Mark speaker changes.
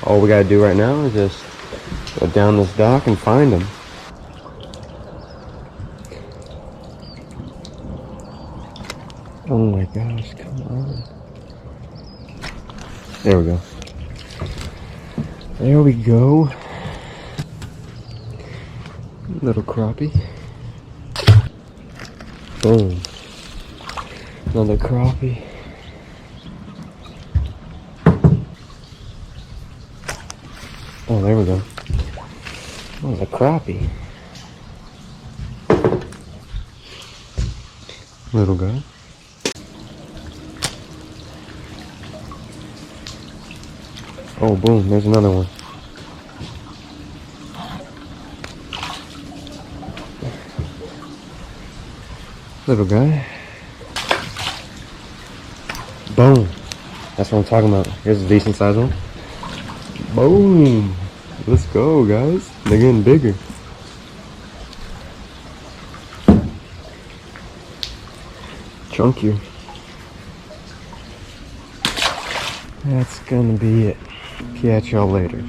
Speaker 1: All we gotta do right now is just go down this dock and find them. Oh my gosh, come on. There we go. There we go. Little crappie. Boom. Another crappie. Oh, there we go. Oh, the crappie. Little guy. Oh, boom, there's another one. Little guy. Boom. That's what I'm talking about. Here's a decent sized one. Boom. Let's go, guys. They're getting bigger. Chunkier. That's gonna be it. Catch y'all later.